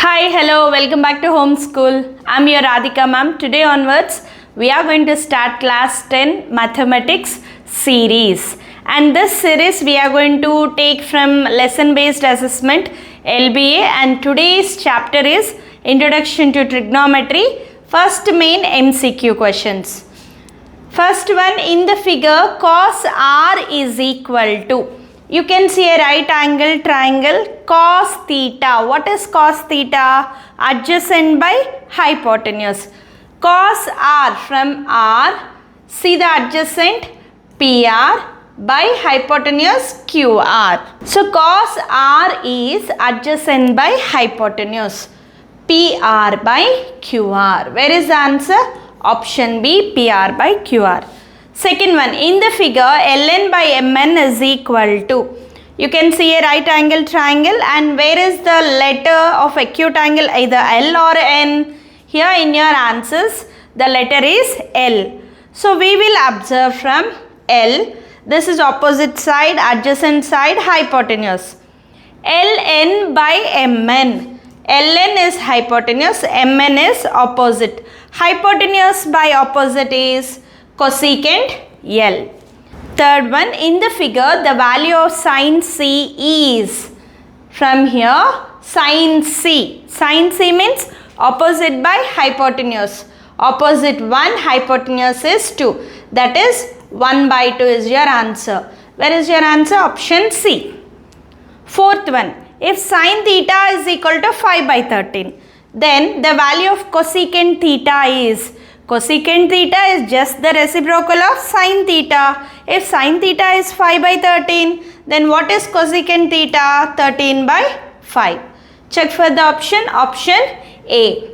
Hi, hello, welcome back to Homeschool. I'm your Radhika ma'am. Today onwards, we are going to start class 10 mathematics series. And this series we are going to take from lesson based assessment LBA, and today's chapter is Introduction to Trigonometry, first main MCQ questions. First one, in the figure cos R is equal to, you can see a right angle triangle cos theta. What is cos theta? Adjacent by hypotenuse. Cos R, from R, see the adjacent PR by hypotenuse QR. So cos R is adjacent by hypotenuse, PR by QR. Where is the answer? Option B, PR by QR. Second one, in the figure ln by mn is equal to, you can see a right angle triangle, and where is the letter of acute angle, either L or N? Here in your answers the letter is L. So we will observe from L. This is opposite side, adjacent side, hypotenuse. ln by mn. ln is hypotenuse, mn is opposite. Hypotenuse by opposite is cosecant L. Third one, in the figure the value of sine C is, from here sine C. Sine C means opposite by hypotenuse. Opposite 1, hypotenuse is 2. That is 1 by 2 is your answer. Where is your answer? Option C. Fourth one, if sine theta is equal to 5 by 13, then the value of cosecant theta is, cosecant theta is just the reciprocal of sine theta. If sine theta is 5 by 13, then what is cosecant theta? 13 by 5. Check for the option, option A.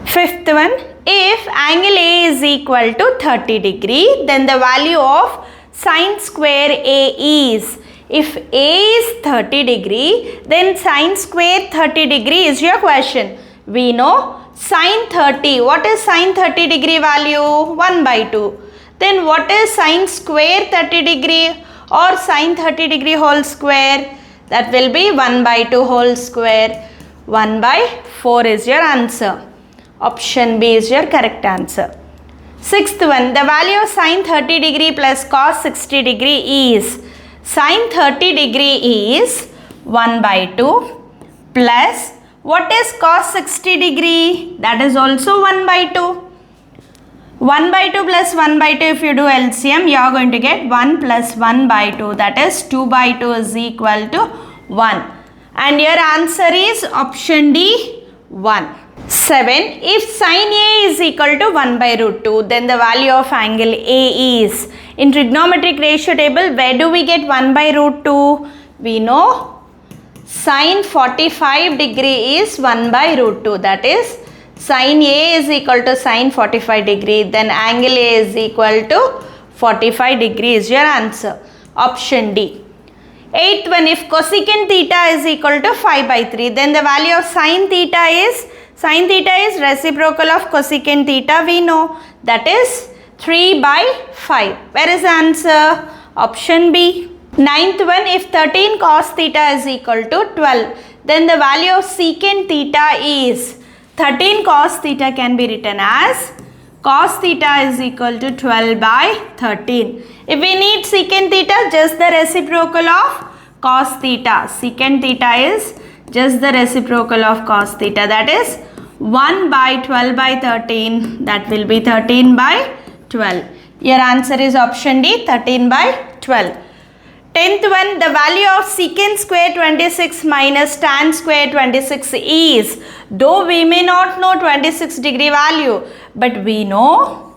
Fifth one, if angle A is equal to 30 degree, then the value of sine square A is, if A is 30 degree, then sine square 30 degree is your question. We know sine 30. What is sine 30 degree value? 1 by 2. Then what is sine square 30 degree or sine 30 degree whole square? That will be 1 by 2 whole square. 1 by 4 is your answer. Option B is your correct answer. Sixth one, the value of sine 30 degree plus cos 60 degree is, sine 30 degree is 1 by 2 plus, what is cos 60 degree? That is also 1 by 2. 1 by 2 plus 1 by 2, if you do LCM, you are going to get 1 plus 1 by 2. That is 2 by 2 is equal to 1. And your answer is option D, 1. 7. If sine A is equal to 1 by root 2, then the value of angle A is, in trigonometric ratio table, where do we get 1 by root 2? We know sine 45 degree is 1 by root 2. That is sine A is equal to sine 45 degree. Then angle A is equal to 45 degree is your answer. Option D. Eighth one, if cosecant theta is equal to 5 by 3, then the value of sine theta is reciprocal of cosecant theta. We know that is 3 by 5. Where is the answer? Option B. Ninth one, if 13 cos theta is equal to 12, then the value of secant theta is, 13 cos theta can be written as cos theta is equal to 12 by 13. If we need secant theta, just the reciprocal of cos theta. Secant theta is just the reciprocal of cos theta. That is 1 by 12 by 13. That will be 13 by 12. Your answer is option D, 13 by 12. 10th one, the value of secant square 26 minus tan square 26 is, though we may not know 26 degree value, but we know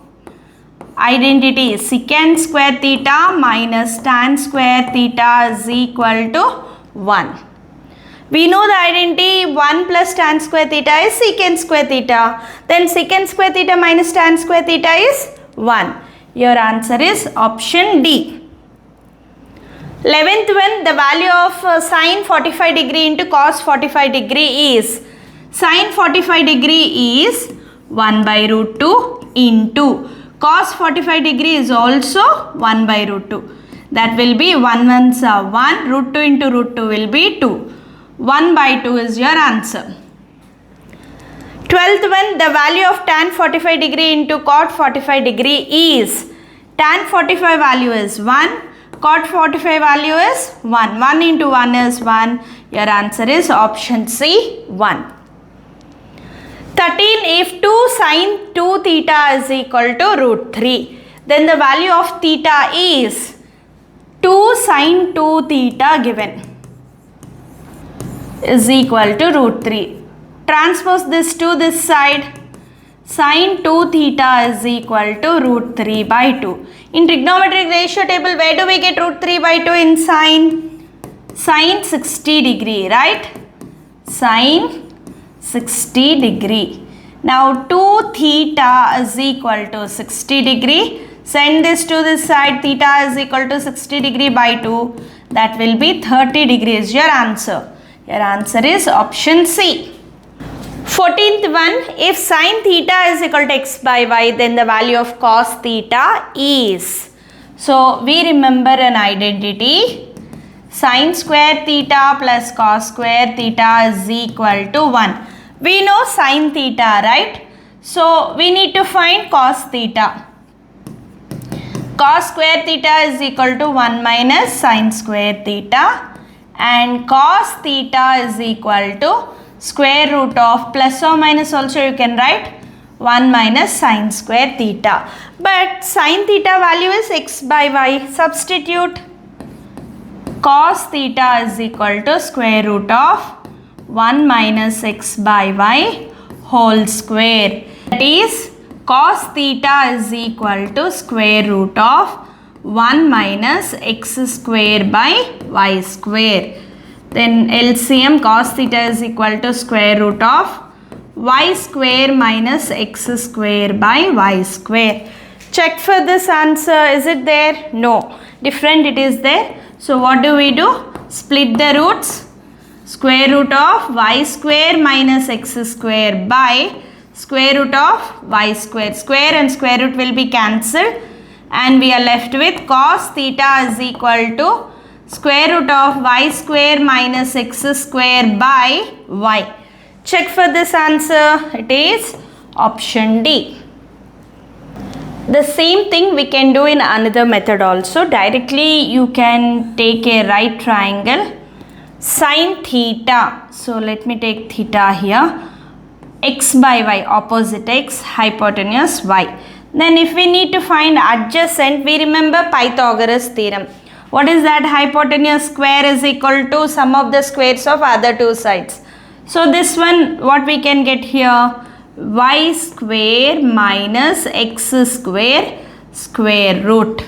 identity, secant square theta minus tan square theta is equal to 1. We know the identity 1 plus tan square theta is secant square theta. Then secant square theta minus tan square theta is 1. Your answer is option D. 11th one, the value of sine 45 degree into cos 45 degree is, sine 45 degree is 1 by root 2 into cos 45 degree is also 1 by root 2. That will be 1 ones are 1, root 2 into root 2 will be 2. 1 by 2 is your answer. 12th one, the value of tan 45 degree into cot 45 degree is, tan 45 value is 1, cot 45 value is 1. 1 into 1 is 1. Your answer is option C, 1. 13, if 2 sine 2 theta is equal to root 3, then the value of theta is 2 sine 2 theta given is equal to root 3. Transpose this to this side. Sine 2 theta is equal to root 3 by 2. In trigonometric ratio table, where do we get root 3 by 2 in sine? Sine 60 degree, right? Sine 60 degree. Now 2 theta is equal to 60 degree. Send this to this side. Theta is equal to 60 degree by 2. That will be 30 degrees. Your answer. Your answer is option C. 14th one, if sine theta is equal to x by y, then the value of cos theta is. So we remember an identity. Sine square theta plus cos square theta is equal to 1. We know sine theta, right? So we need to find cos theta. Cos square theta is equal to 1 minus sine square theta, and cos theta is equal to square root of, plus or minus also you can write, 1 minus sine square theta. But sine theta value is x by y. Substitute. Cos theta is equal to square root of 1 minus x by y whole square. That is, cos theta is equal to square root of 1 minus x square by y square. Then LCM, cos theta is equal to square root of y square minus x square by y square. Check for this answer. Is it there? No. Different it is there. So what do we do? Split the roots. Square root of y square minus x square by square root of y square. Square and square root will be cancelled, and we are left with cos theta is equal to square root of y square minus x square by y. Check for this answer. It is option D. The same thing we can do in another method also. Directly you can take a right triangle. Sine theta. So let me take theta here. X by y, opposite x, hypotenuse y. Then if we need to find adjacent, we remember Pythagoras theorem. What is that? Hypotenuse square is equal to sum of the squares of other two sides. So this one, what we can get here? Y square minus x square square root.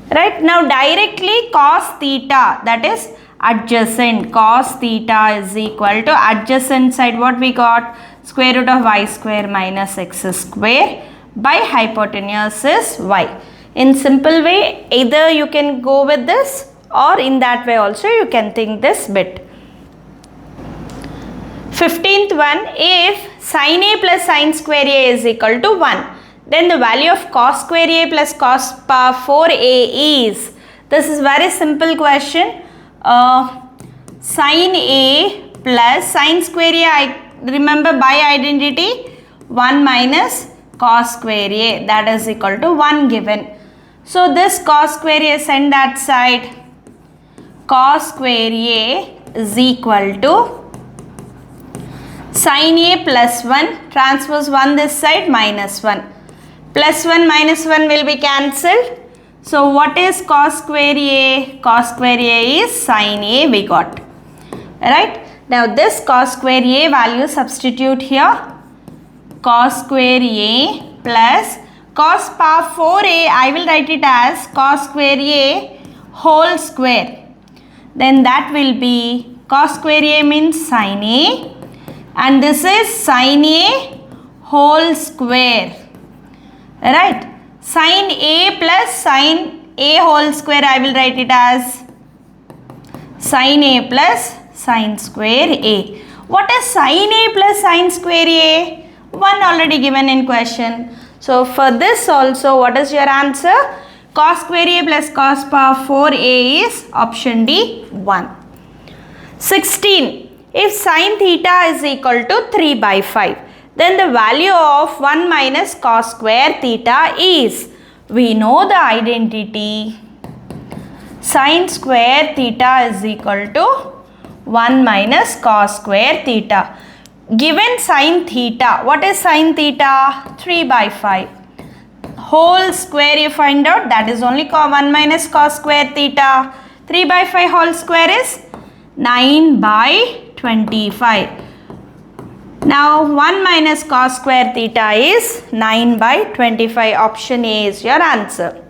Right? Now directly cos theta, that is adjacent. Cos theta is equal to adjacent side. What we got? Square root of y square minus x square by hypotenuse is y. In simple way, either you can go with this, or in that way also you can think this bit. 15th one, if sin a plus sin square a is equal to 1, then the value of cos square a plus cos power 4a is. This is very simple question. Sin a plus sin square a, I remember by identity, 1 minus cos square a, that is equal to 1 given. So this cos square a, send that side. Cos square a is equal to sin a plus 1, transpose 1 this side, minus 1. Plus 1 minus 1 will be cancelled. So what is cos square a? Cos square a is sin a we got. Right? Now this cos square a value substitute here. Cos square a plus cos power 4a, I will write it as cos square a whole square. Then that will be cos square a means sin a, and this is sin a whole square. Right? Sin a plus sin a whole square, I will write it as sin a plus sin square a. What is sin a plus sin square a? 1 already given in question. So for this also, what is your answer? Cos square a plus cos power 4a is option D, 1. 16. If sin theta is equal to 3 by 5, then the value of 1 minus cos square theta is, we know the identity, sine square theta is equal to 1 minus cos square theta. Given sine theta, what is sine theta? 3 by 5. Whole square you find out, that is only 1 minus cos square theta. 3 by 5 whole square is 9 by 25. Now 1 minus cos square theta is 9 by 25. Option A is your answer.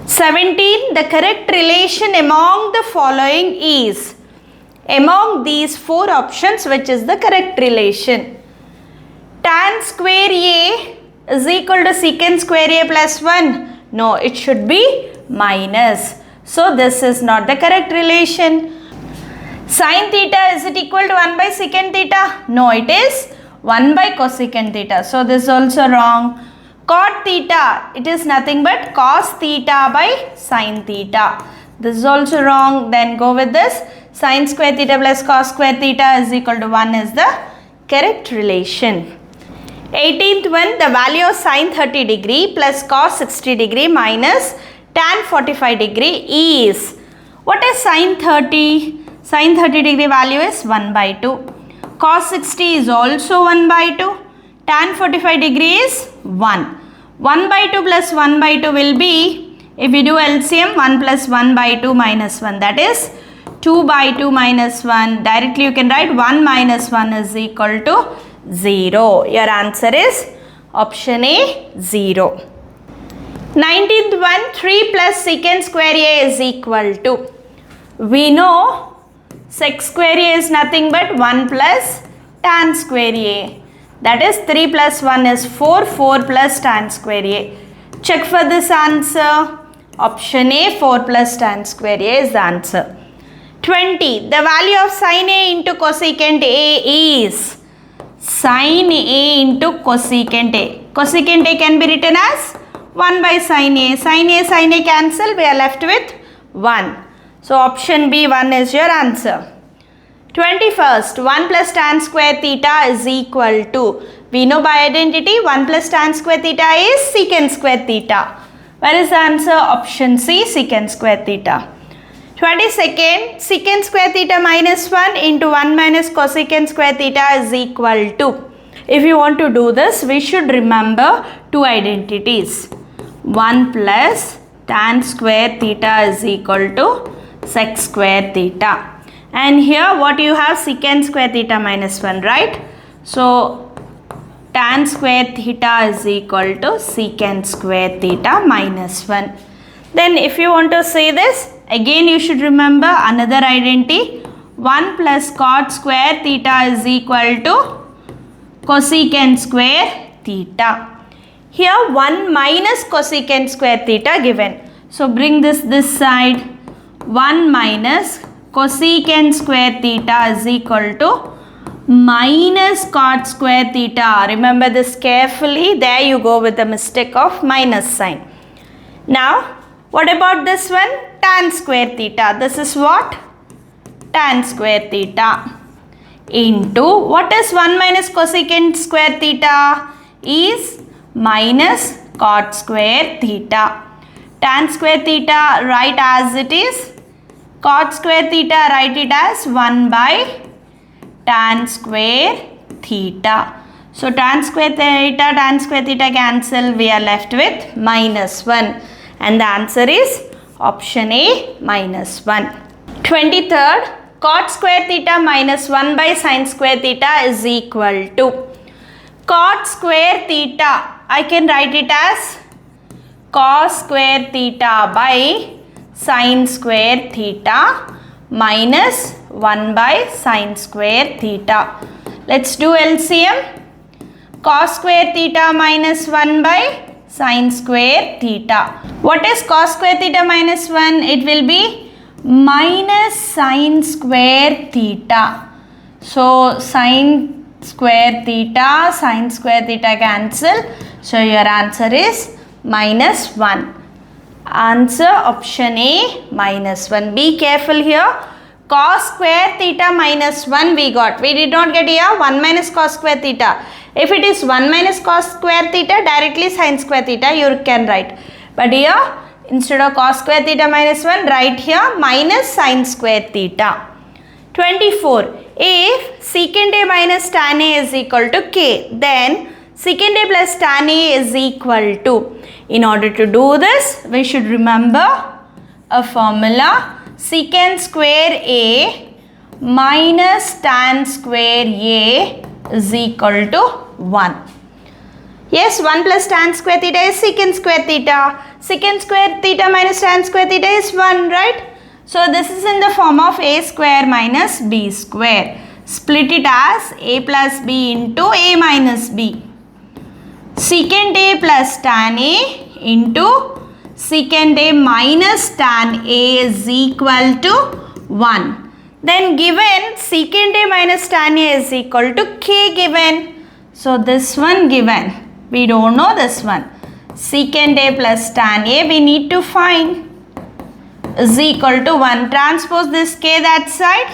17. The correct relation among the following is, among these 4 options, which is the correct relation? Tan square A is equal to secant square A plus 1. No, it should be minus. So this is not the correct relation. Sin theta, is it equal to 1 by secant theta? No, it is 1 by cosecant theta. So this is also wrong. Cot theta, it is nothing but cos theta by sin theta. This is also wrong. Then go with this. Sin square theta plus cos square theta is equal to 1 is the correct relation. 18th one, the value of sin 30 degree plus cos 60 degree minus tan 45 degree is, what is sin 30? Sin 30 degree value is 1 by 2. Cos 60 is also 1 by 2. Tan 45 degree is 1. 1 by 2 plus 1 by 2 will be, if you do LCM, 1 plus 1 by 2 minus 1. That is 2 by 2 minus 1. Directly you can write 1 minus 1 is equal to 0. Your answer is option A, 0. 19th one, 3 plus secant square A is equal to, we know sec square A is nothing but 1 plus tan square A. That is 3 plus 1 is 4, 4 plus tan square A. Check for this answer. Option A, 4 plus tan square A is the answer. 20. The value of sin A into cosecant A is, sin A into cosecant A. Cosecant A can be written as 1 by sin A. Sin A cancel, we are left with 1. So option B, 1 is your answer. 21st, 1 plus tan square theta is equal to, we know by identity 1 plus tan square theta is secant square theta. Where is the answer? Option C, secant square theta. 22nd, secant square theta minus 1 into 1 minus cosecant square theta is equal to, if you want to do this, we should remember 2 identities. 1 plus tan square theta is equal to sec square theta. And here what you have, secant square theta minus 1, right? So tan square theta is equal to secant square theta minus 1. Then if you want to say this, again you should remember another identity. 1 plus cot square theta is equal to cosecant square theta. Here 1 minus cosecant square theta given. So bring this side. 1 minus cosecant square theta is equal to minus cot square theta. Remember this carefully. There you go with the mistake of minus sign. Now what about this one? Tan square theta. This is what? Tan square theta into, what is 1 minus cosecant square theta? Is minus cot square theta. Tan square theta write as it is. Cot square theta write it as 1 by tan square theta. So tan square theta cancel. We are left with minus 1. And the answer is option A, minus 1. 23rd, cot square theta minus 1 by sin square theta is equal to, cot square theta, I can write it as cos square theta by sin square theta minus 1 by sin square theta. Let's do LCM. Cos square theta minus 1 by sin square theta. What is cos square theta minus 1? It will be minus sin square theta. So sin square theta cancel. So your answer is minus 1. Answer option A, minus 1. Be careful here. cos square theta minus 1 we got. We did not get here 1 minus cos square theta. If it is 1 minus cos square theta, directly sin square theta you can write. But here, instead of cos square theta minus 1, write here minus sin square theta. 24. If secant A minus tan A is equal to K, then secant A plus tan A is equal to. In order to do this, we should remember a formula. Secant square A minus tan square A is equal to 1. Yes, 1 plus tan square theta is secant square theta. Secant square theta minus tan square theta is 1, right? So this is in the form of a square minus b square. Split it as a plus b into a minus b. Secant A plus tan A into secant A minus tan A is equal to 1. Then given secant A minus tan A is equal to K given. So this one given. We don't know this one. Secant A plus tan A we need to find is equal to 1. Transpose this K that side.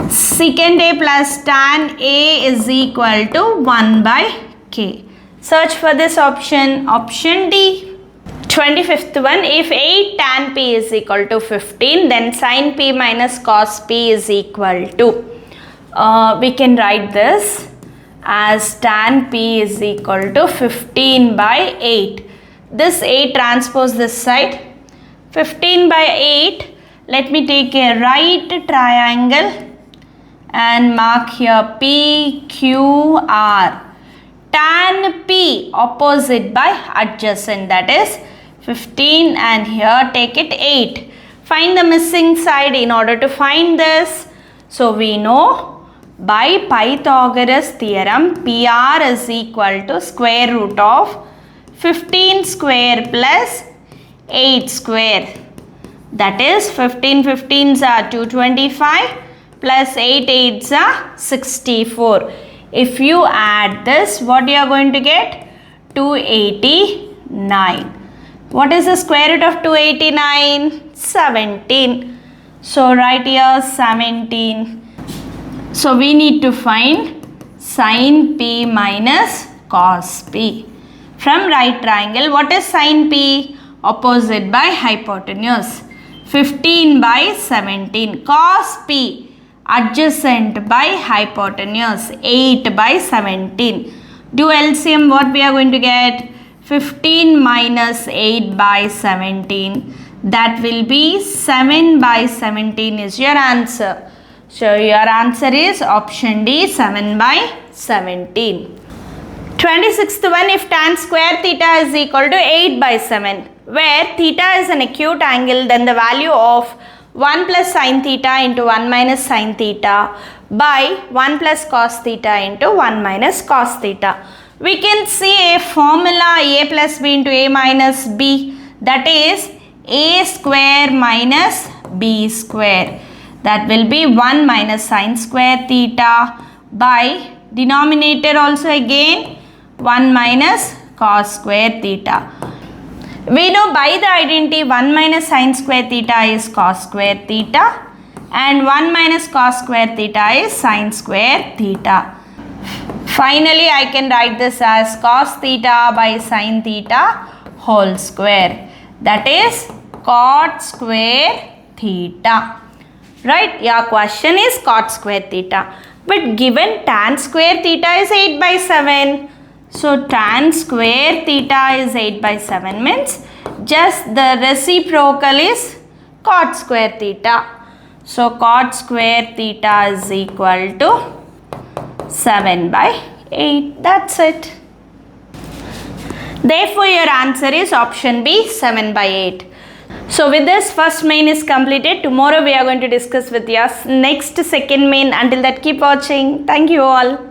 Secant A plus tan A is equal to 1 by K. Search for this option. Option D. 25th one. If 8 tan P is equal to 15, then sin P minus cos P is equal to. We can write this as tan P is equal to 15 by 8. This 8 transpose this side. 15 by 8. Let me take a right triangle and mark here P, Q, R. Tan P opposite by adjacent, that is 15, and here take it 8. Find the missing side in order to find this. So we know by Pythagoras theorem PR is equal to square root of 15 square plus 8 square. That is 15 15s are 225 plus 8 8s are 64. If you add this, what you are going to get? 289. What is the square root of 289? 17. So write here 17. So we need to find sin P minus cos P. From right triangle, what is sin P? Opposite by hypotenuse. 15 by 17. Cos P adjacent by hypotenuse. 8 by 17. Do LCM, what we are going to get? 15 minus 8 by 17. That will be 7 by 17 is your answer. So your answer is option D, 7 by 17. 26th one, if tan square theta is equal to 8 by 7, where theta is an acute angle, then the value of 1 plus sin theta into 1 minus sin theta by 1 plus cos theta into 1 minus cos theta. We can see a formula a plus b into a minus b, that is a square minus b square. That will be 1 minus sin square theta by denominator also again 1 minus cos square theta. We know by the identity 1 minus sin square theta is cos square theta and 1 minus cos square theta is sin square theta. Finally, I can write this as cos theta by sin theta whole square. That is cot square theta. Right? Your question is cot square theta. But given tan square theta is 8 by 7. So tan square theta is 8 by 7 means just the reciprocal is cot square theta. So cot square theta is equal to 7 by 8. That's it. Therefore, your answer is option B, 7 by 8. So with this, first main is completed. Tomorrow we are going to discuss with your next second main. Until that, keep watching. Thank you all.